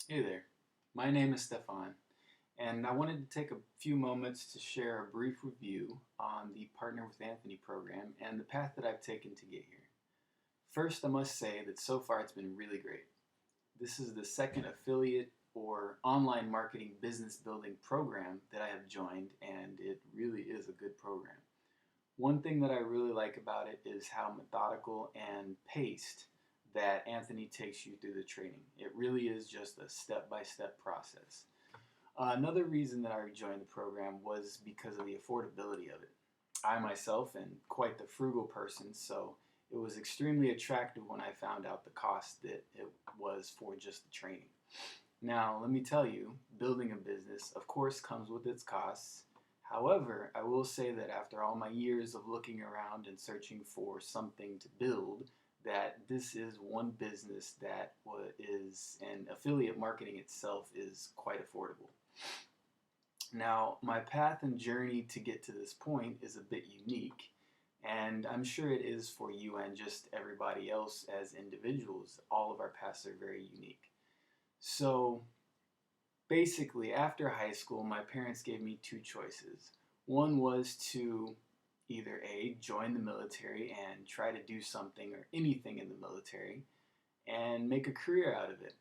Hey there, my name is Stefan, and I wanted to take a few moments to share a brief review on the Partner with Anthony program and the path that I've taken to get here. First, I must say that so far it's been really great. This is the second affiliate or online marketing business building program that I have joined, and it really is a good program. One thing that I really like about it is how methodical and paced that Anthony takes you through the training. It really is just a step by step process. Another reason that I joined the program was because of the affordability of it. I myself am quite the frugal person, so it was extremely attractive when I found out the cost that it was for just the training. Now, let me tell you, building a business, of course, comes with its costs. However, I will say that after all my years of looking around and searching for something to build, that this is one business that is, and affiliate marketing itself is quite affordable. Now, my path and journey to get to this point is a bit unique, and I'm sure it is for you and just everybody else as individuals. All of our paths are very unique. So, basically, after high school, my parents gave me two choices. One was to either A, join the military and try to do something or anything in the military and make a career out of it.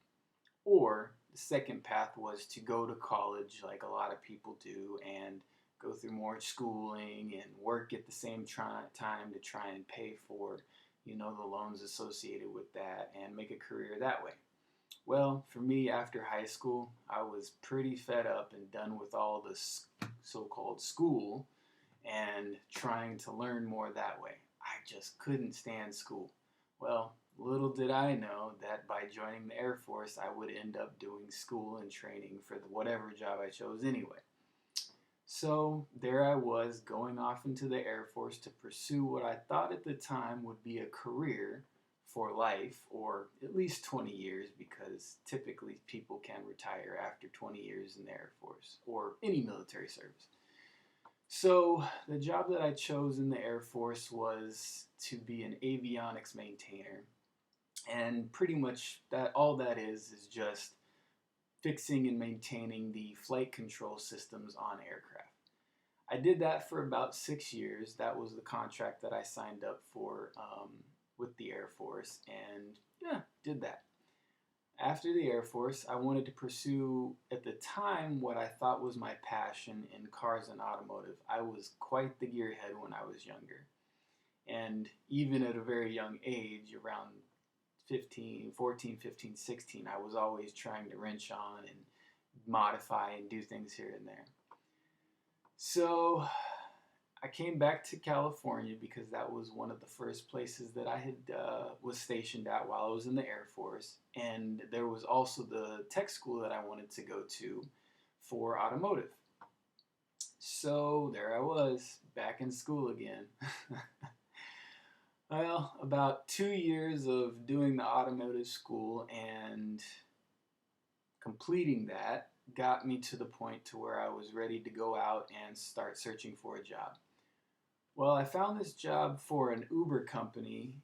Or the second path was to go to college like a lot of people do and go through more schooling and work at the same time to try and pay for, the loans associated with that and make a career that way. Well, for me, after high school, I was pretty fed up and done with all this so-called school and trying to learn more that way. I just couldn't stand school. Well, little did I know that by joining the Air Force, I would end up doing school and training for whatever job I chose anyway. So there I was going off into the Air Force to pursue what I thought at the time would be a career for life, or at least 20 years, because typically people can retire after 20 years in the Air Force or any military service. So the job that I chose in the Air Force was to be an avionics maintainer, and pretty much that all that is just fixing and maintaining the flight control systems on aircraft. I did that for about 6 years. That was the contract that I signed up for with the Air Force, and yeah, did that. After the Air Force, I wanted to pursue, at the time, what I thought was my passion in cars and automotive. I was quite the gearhead when I was younger. And even at a very young age, around 15, 16, I was always trying to wrench on and modify and do things here and there. So I came back to California because that was one of the first places that I had was stationed at while I was in the Air Force, and there was also the tech school that I wanted to go to for automotive. So there I was, back in school again. Well, about 2 years of doing the automotive school and completing that got me to the point to where I was ready to go out and start searching for a job. Well, I found this job for an Uber company,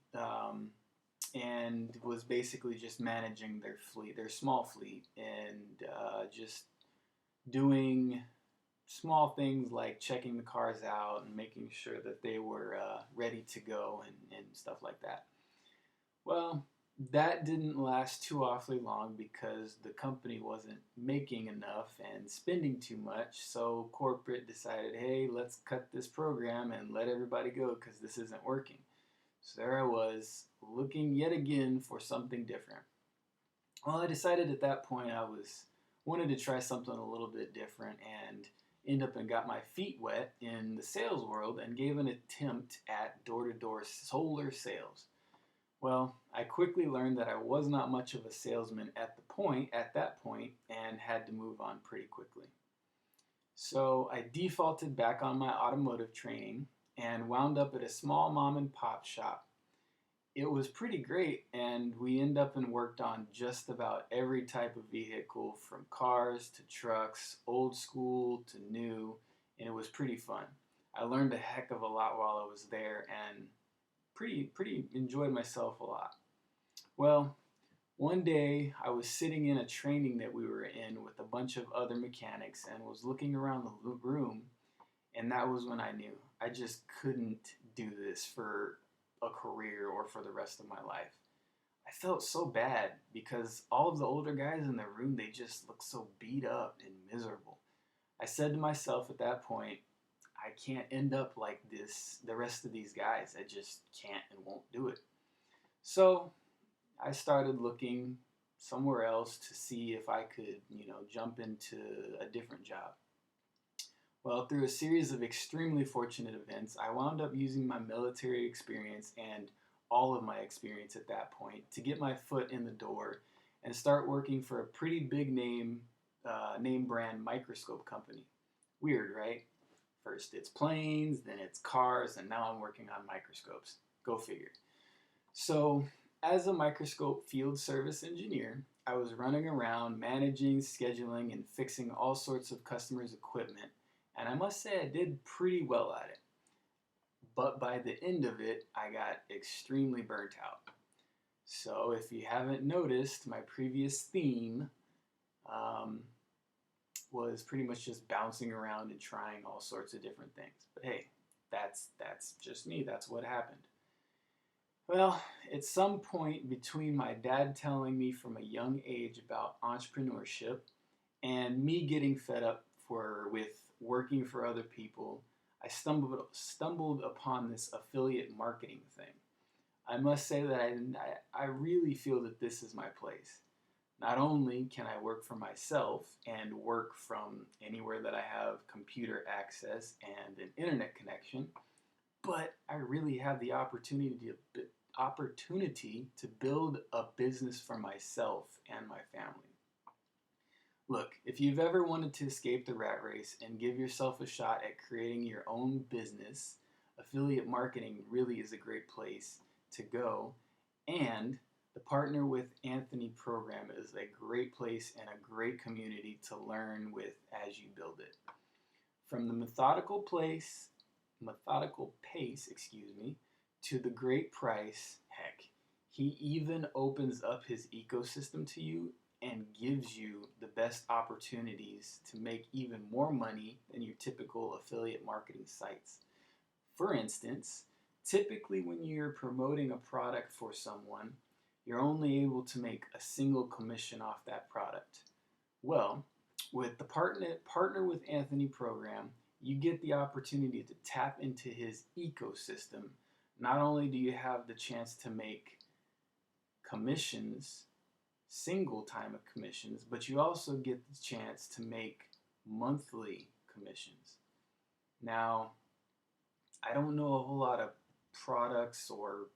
and was basically just managing their fleet, their small fleet, and just doing small things like checking the cars out and making sure that they were ready to go and stuff like that. Well, that didn't last too awfully long because the company wasn't making enough and spending too much, so corporate decided, hey, let's cut this program and let everybody go because this isn't working. So there I was, looking yet again for something different. Well, I decided at that point wanted to try something a little bit different and end up and got my feet wet in the sales world and gave an attempt at door-to-door solar sales. Well, I quickly learned that I was not much of a salesman at that point and had to move on pretty quickly. So I defaulted back on my automotive training and wound up at a small mom and pop shop. It was pretty great, and we ended up and worked on just about every type of vehicle, from cars to trucks, old school to new, and it was pretty fun. I learned a heck of a lot while I was there and pretty enjoyed myself a lot. Well, One day, I was sitting in a training that we were in with a bunch of other mechanics and was looking around the room, and that was when I knew I just couldn't do this for a career or for the rest of my life. I felt so bad because all of the older guys in the room, they just looked so beat up and miserable. I said to myself at that point, I can't end up like this, the rest of these guys. I just can't and won't do it. So I started looking somewhere else to see if I could, jump into a different job. Well, through a series of extremely fortunate events, I wound up using my military experience and all of my experience at that point to get my foot in the door and start working for a pretty big name brand microscope company. Weird, right? First it's planes, then it's cars, and now I'm working on microscopes. Go figure. So, as a microscope field service engineer, I was running around managing, scheduling, and fixing all sorts of customers' equipment, and I must say I did pretty well at it. But by the end of it, I got extremely burnt out. So, if you haven't noticed, my previous theme um, was pretty much just bouncing around and trying all sorts of different things. But hey, that's just me. That's what happened. Well, at some point between my dad telling me from a young age about entrepreneurship and me getting fed up with working for other people, I stumbled upon this affiliate marketing thing. I must say that I really feel that this is my place. Not only can I work for myself and work from anywhere that I have computer access and an internet connection, but I really have the opportunity to build a business for myself and my family. Look, if you've ever wanted to escape the rat race and give yourself a shot at creating your own business, affiliate marketing really is a great place to go. And the Partner with Anthony program is a great place and a great community to learn with as you build it. From the methodical pace, to the great price, heck, he even opens up his ecosystem to you and gives you the best opportunities to make even more money than your typical affiliate marketing sites. For instance, typically when you're promoting a product for someone, you're only able to make a single commission off that product. Well, with the Partner with Anthony program, you get the opportunity to tap into his ecosystem. Not only do you have the chance to make commissions, single time commissions, but you also get the chance to make monthly commissions. Now, I don't know a whole lot of products or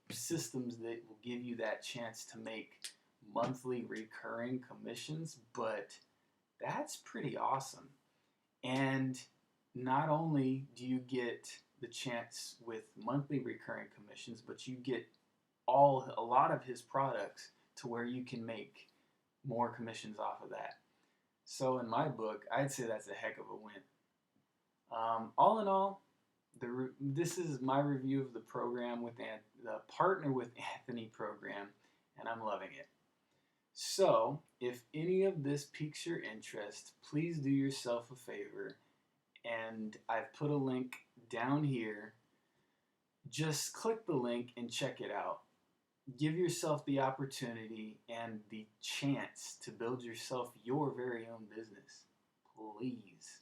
systems that will give you that chance to make monthly recurring commissions, but that's pretty awesome. And not only do you get the chance with monthly recurring commissions, but you get a lot of his products to where you can make more commissions off of that. So in my book, I'd say that's a heck of a win. All in all, this is my review of the program with the Partner with Anthony program, and I'm loving it. So, if any of this piques your interest, please do yourself a favor, and I've put a link down here. Just click the link and check it out. Give yourself the opportunity and the chance to build yourself your very own business. Please.